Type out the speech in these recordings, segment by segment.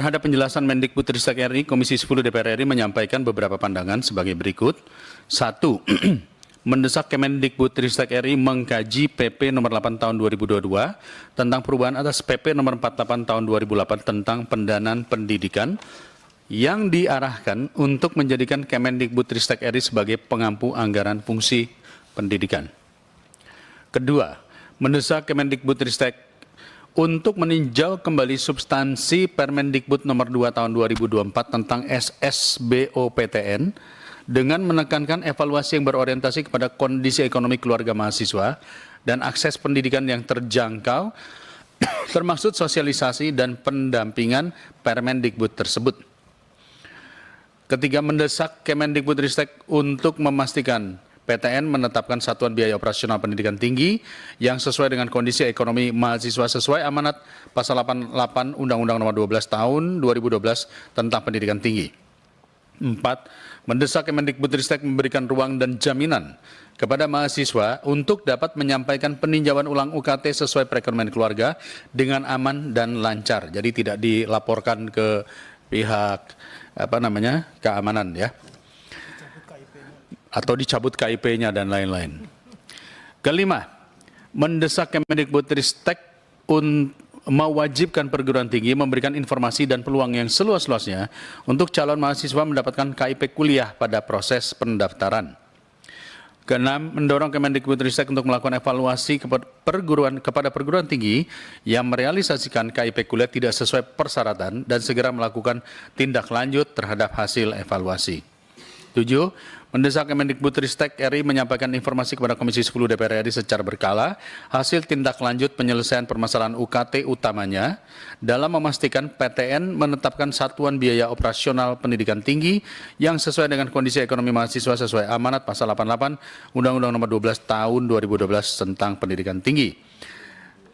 Terhadap penjelasan Mendikbudristek RI, Komisi 10 DPR RI menyampaikan beberapa pandangan sebagai berikut. 1. Mendesak Kemendikbudristek RI mengkaji PP nomor 8 tahun 2022 tentang perubahan atas PP nomor 48 tahun 2008 tentang pendanaan pendidikan yang diarahkan untuk menjadikan Kemendikbudristek RI sebagai pengampu anggaran fungsi pendidikan. Kedua, mendesak Kemendikbudristek untuk meninjau kembali substansi Permendikbud nomor 2 tahun 2024 tentang SSBOPTN dengan menekankan evaluasi yang berorientasi kepada kondisi ekonomi keluarga mahasiswa dan akses pendidikan yang terjangkau termasuk sosialisasi dan pendampingan Permendikbud tersebut. Ketiga, mendesak Kemendikbudristek untuk memastikan PTN menetapkan satuan biaya operasional pendidikan tinggi yang sesuai dengan kondisi ekonomi mahasiswa sesuai amanat pasal 88 Undang-Undang Nomor 12 Tahun 2012 tentang pendidikan tinggi. 4. Mendesak Kemendikbudristek memberikan ruang dan jaminan kepada mahasiswa untuk dapat menyampaikan peninjauan ulang UKT sesuai perekonomian keluarga dengan aman dan lancar. Jadi tidak dilaporkan ke pihak keamanan ya. Atau dicabut KIP-nya dan lain-lain. Kelima, mendesak Kemendikbudristek mewajibkan perguruan tinggi memberikan informasi dan peluang yang seluas-luasnya untuk calon mahasiswa mendapatkan KIP kuliah pada proses pendaftaran. Keenam, mendorong Kemendikbudristek untuk melakukan evaluasi kepada perguruan tinggi yang merealisasikan KIP kuliah tidak sesuai persyaratan dan segera melakukan tindak lanjut terhadap hasil evaluasi. 7. Mendesak Kemendikbudristek RI menyampaikan informasi kepada Komisi 10 DPR RI secara berkala hasil tindak lanjut penyelesaian permasalahan UKT utamanya dalam memastikan PTN menetapkan satuan biaya operasional pendidikan tinggi yang sesuai dengan kondisi ekonomi mahasiswa sesuai amanat pasal 88 Undang-Undang Nomor 12 Tahun 2012 tentang pendidikan tinggi.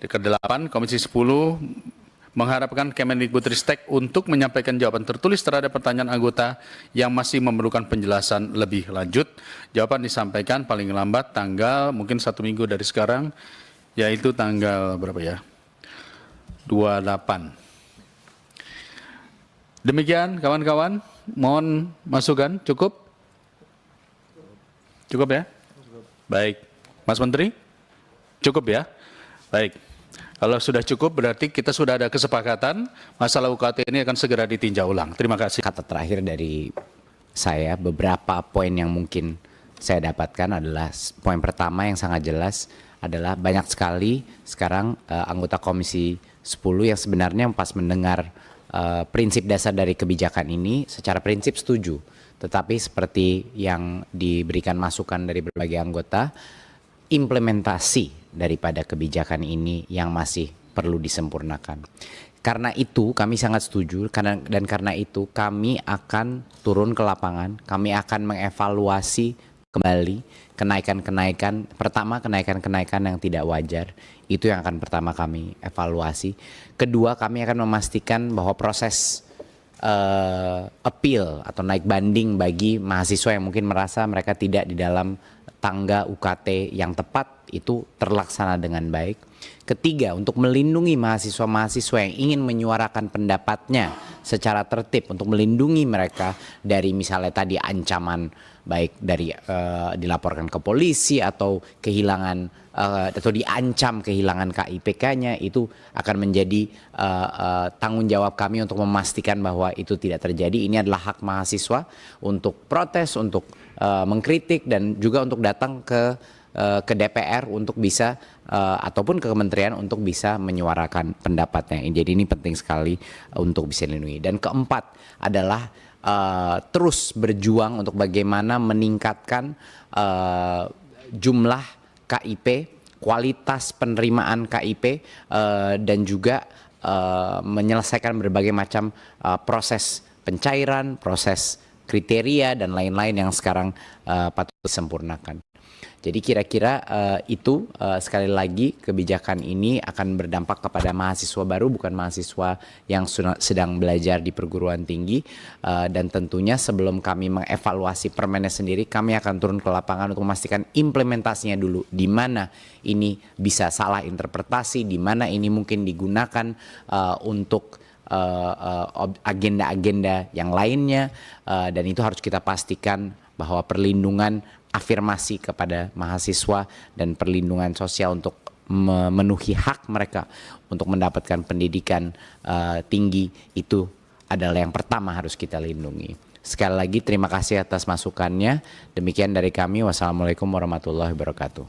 Kedelapan, Komisi 10 mengharapkan Kemendikbudristek untuk menyampaikan jawaban tertulis terhadap pertanyaan anggota yang masih memerlukan penjelasan lebih lanjut. Jawaban disampaikan paling lambat tanggal mungkin 1 minggu dari sekarang, yaitu tanggal berapa ya? 28. Demikian kawan-kawan, mohon masukan. Cukup? Cukup ya? Baik. Mas Menteri? Cukup ya? Baik. Kalau sudah cukup berarti kita sudah ada kesepakatan masalah UKT ini akan segera ditinjau ulang. Terima kasih. Kata terakhir dari saya, beberapa poin yang mungkin saya dapatkan adalah poin pertama yang sangat jelas adalah banyak sekali sekarang anggota Komisi 10 yang sebenarnya pas mendengar prinsip dasar dari kebijakan ini secara prinsip setuju. Tetapi seperti yang diberikan masukan dari berbagai anggota, implementasi daripada kebijakan ini yang masih perlu disempurnakan. Karena itu kami sangat setuju dan karena itu kami akan turun ke lapangan, kami akan mengevaluasi kembali kenaikan-kenaikan yang tidak wajar. Itu yang akan pertama kami evaluasi. Kedua, kami akan memastikan bahwa proses appeal atau naik banding bagi mahasiswa yang mungkin merasa mereka tidak di dalam tangga UKT yang tepat itu terlaksana dengan baik. Ketiga, untuk melindungi mahasiswa-mahasiswa yang ingin menyuarakan pendapatnya secara tertib, untuk melindungi mereka dari misalnya tadi ancaman baik dari dilaporkan ke polisi atau kehilangan atau diancam kehilangan KIPK-nya, itu akan menjadi tanggung jawab kami untuk memastikan bahwa itu tidak terjadi. Ini adalah hak mahasiswa untuk protes, untuk mengkritik dan juga untuk datang ke DPR untuk bisa ataupun ke kementerian untuk bisa menyuarakan pendapatnya. Jadi ini penting sekali untuk bisa dilindungi. Dan keempat adalah terus berjuang untuk bagaimana meningkatkan jumlah KIP, kualitas penerimaan KIP dan juga menyelesaikan berbagai macam proses pencairan, proses kriteria dan lain-lain yang sekarang patut disempurnakan. Jadi kira-kira itu sekali lagi kebijakan ini akan berdampak kepada mahasiswa baru, bukan mahasiswa yang sedang belajar di perguruan tinggi. Dan tentunya sebelum kami mengevaluasi Permenes sendiri, kami akan turun ke lapangan untuk memastikan implementasinya dulu. Di mana ini bisa salah interpretasi, di mana ini mungkin digunakan untuk agenda-agenda yang lainnya, dan itu harus kita pastikan bahwa perlindungan afirmasi kepada mahasiswa dan perlindungan sosial untuk memenuhi hak mereka untuk mendapatkan pendidikan tinggi itu adalah yang pertama harus kita lindungi. Sekali lagi terima kasih atas masukannya. Demikian dari kami. Wassalamualaikum warahmatullahi wabarakatuh.